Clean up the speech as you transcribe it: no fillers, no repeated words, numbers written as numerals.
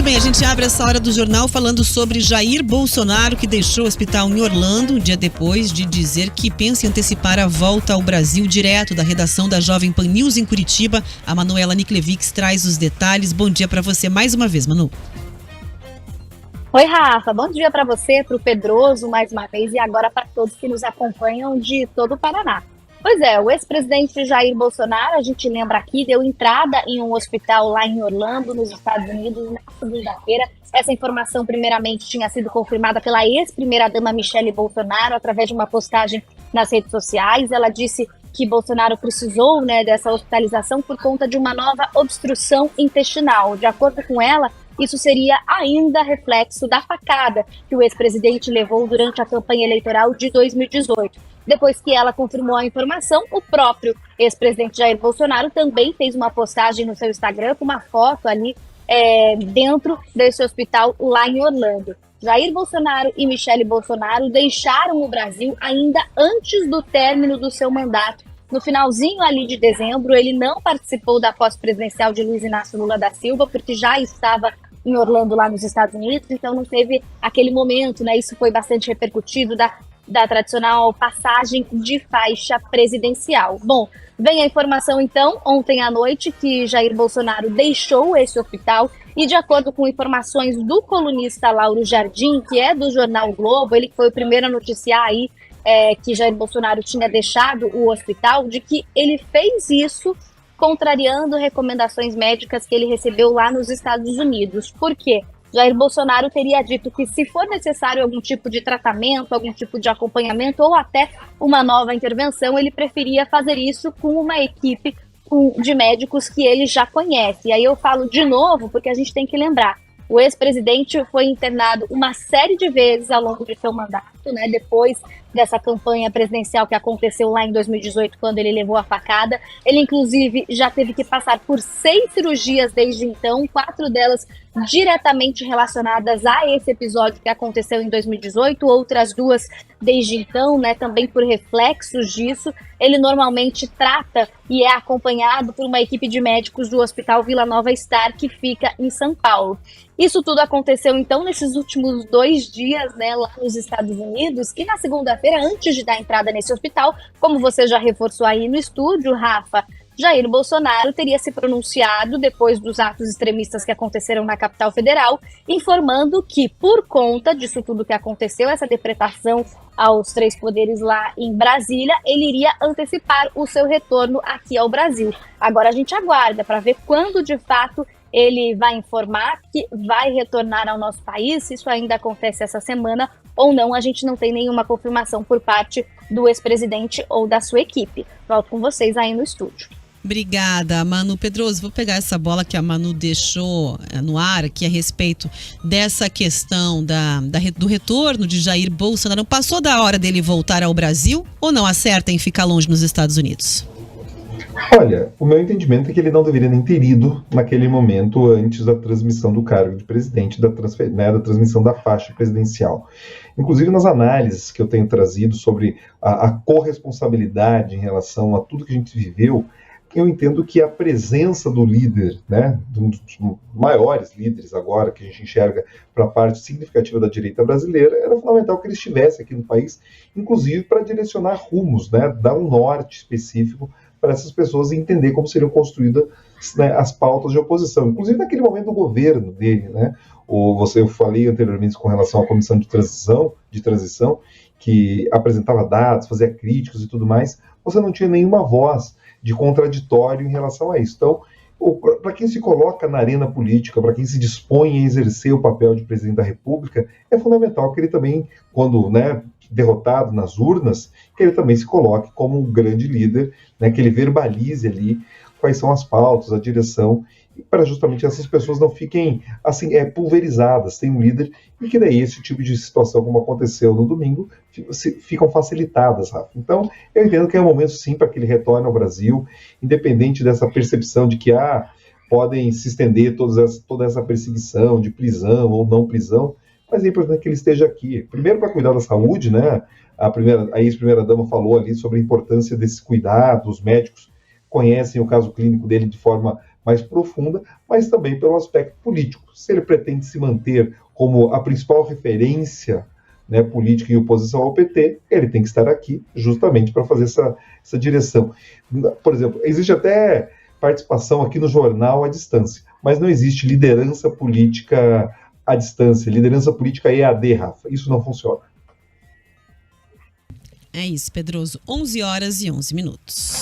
Muito bem, a gente abre essa hora do jornal falando sobre Jair Bolsonaro, que deixou o hospital em Orlando um dia depois de dizer que pensa em antecipar a volta ao Brasil. Direto da redação da Jovem Pan News em Curitiba, a Manuela Niklevix traz os detalhes. Bom dia para você mais uma vez, Manu. Oi, Rafa. Bom dia para você, para o Pedroso mais uma vez e agora para todos que nos acompanham de todo o Paraná. Pois é, o ex-presidente Jair Bolsonaro, a gente lembra aqui, deu entrada em um hospital lá em Orlando, nos Estados Unidos, na segunda-feira. Essa informação, primeiramente, tinha sido confirmada pela ex-primeira-dama Michele Bolsonaro através de uma postagem nas redes sociais. Ela disse que Bolsonaro precisou, dessa hospitalização por conta de uma nova obstrução intestinal. De acordo com ela, isso seria ainda reflexo da facada que o ex-presidente levou durante a campanha eleitoral de 2018. Depois que ela confirmou a informação, o próprio ex-presidente Jair Bolsonaro também fez uma postagem no seu Instagram com uma foto ali dentro desse hospital lá em Orlando. Jair Bolsonaro e Michele Bolsonaro deixaram o Brasil ainda antes do término do seu mandato. No finalzinho ali de dezembro, ele não participou da posse presidencial de Luiz Inácio Lula da Silva, porque já estava em Orlando, lá nos Estados Unidos, então não teve aquele momento, Isso foi bastante repercutido da tradicional passagem de faixa presidencial. Bom, vem a informação então, ontem à noite, que Jair Bolsonaro deixou esse hospital e, de acordo com informações do colunista Lauro Jardim, que é do jornal o Globo, ele foi o primeiro a noticiar aí que Jair Bolsonaro tinha deixado o hospital, de que ele fez isso contrariando recomendações médicas que ele recebeu lá nos Estados Unidos. Por quê? Jair Bolsonaro teria dito que, se for necessário algum tipo de tratamento, algum tipo de acompanhamento ou até uma nova intervenção, ele preferia fazer isso com uma equipe de médicos que ele já conhece. E aí eu falo de novo porque a gente tem que lembrar, o ex-presidente foi internado uma série de vezes ao longo de seu mandato, depois dessa campanha presidencial que aconteceu lá em 2018, quando ele levou a facada. Ele, inclusive, já teve que passar por 6 cirurgias desde então, 4 delas diretamente relacionadas a esse episódio que aconteceu em 2018, outras 2 desde então, também por reflexos disso. Ele normalmente trata e é acompanhado por uma equipe de médicos do Hospital Vila Nova Star, que fica em São Paulo. Isso tudo aconteceu, então, nesses últimos 2 dias, lá nos Estados Unidos, e na segunda-feira, antes de dar entrada nesse hospital, como você já reforçou aí no estúdio, Rafa, Jair Bolsonaro teria se pronunciado depois dos atos extremistas que aconteceram na capital federal, informando que, por conta disso tudo que aconteceu, essa depredação aos 3 poderes lá em Brasília, ele iria antecipar o seu retorno aqui ao Brasil. Agora a gente aguarda para ver quando, de fato, ele vai informar que vai retornar ao nosso país. Se isso ainda acontece essa semana ou não, a gente não tem nenhuma confirmação por parte do ex-presidente ou da sua equipe. Volto com vocês aí no estúdio. Obrigada, Manu. Pedroso, vou pegar essa bola que a Manu deixou no ar aqui a respeito dessa questão do retorno de Jair Bolsonaro. Passou da hora dele voltar ao Brasil ou não acerta em ficar longe nos Estados Unidos? Olha, o meu entendimento é que ele não deveria nem ter ido naquele momento antes da transmissão do cargo de presidente, da transmissão da faixa presidencial. Inclusive nas análises que eu tenho trazido sobre a corresponsabilidade em relação a tudo que a gente viveu, eu entendo que a presença do líder, de um dos maiores líderes agora que a gente enxerga para a parte significativa da direita brasileira, era fundamental que ele estivesse aqui no país, inclusive para direcionar rumos, dar um norte específico para essas pessoas entender como seriam construídas as pautas de oposição, inclusive naquele momento do governo dele, eu falei anteriormente com relação à comissão de transição, que apresentava dados, fazia críticas e tudo mais, você não tinha nenhuma voz de contraditório em relação a isso. Então, para quem se coloca na arena política, para quem se dispõe a exercer o papel de presidente da República, é fundamental que ele também, quando derrotado nas urnas, que ele também se coloque como um grande líder, que ele verbalize ali quais são as pautas, a direção, para justamente essas pessoas não fiquem assim, pulverizadas, tem um líder, e que daí esse tipo de situação, como aconteceu no domingo, ficam facilitadas, Rafa. Então, eu entendo que é um momento sim para que ele retorne ao Brasil, independente dessa percepção de que podem se estender toda essa perseguição de prisão ou não prisão, mas é importante que ele esteja aqui. Primeiro, para cuidar da saúde, a ex-primeira-dama falou ali sobre a importância desse cuidado, os médicos conhecem o caso clínico dele de forma mais profunda, mas também pelo aspecto político. Se ele pretende se manter como a principal referência, né, política em oposição ao PT, ele tem que estar aqui justamente para fazer essa direção. Por exemplo, existe até participação aqui no jornal à distância, mas não existe liderança política à distância, liderança política EAD, Rafa. Isso não funciona. É isso, Pedroso. 11 horas e 11 minutos.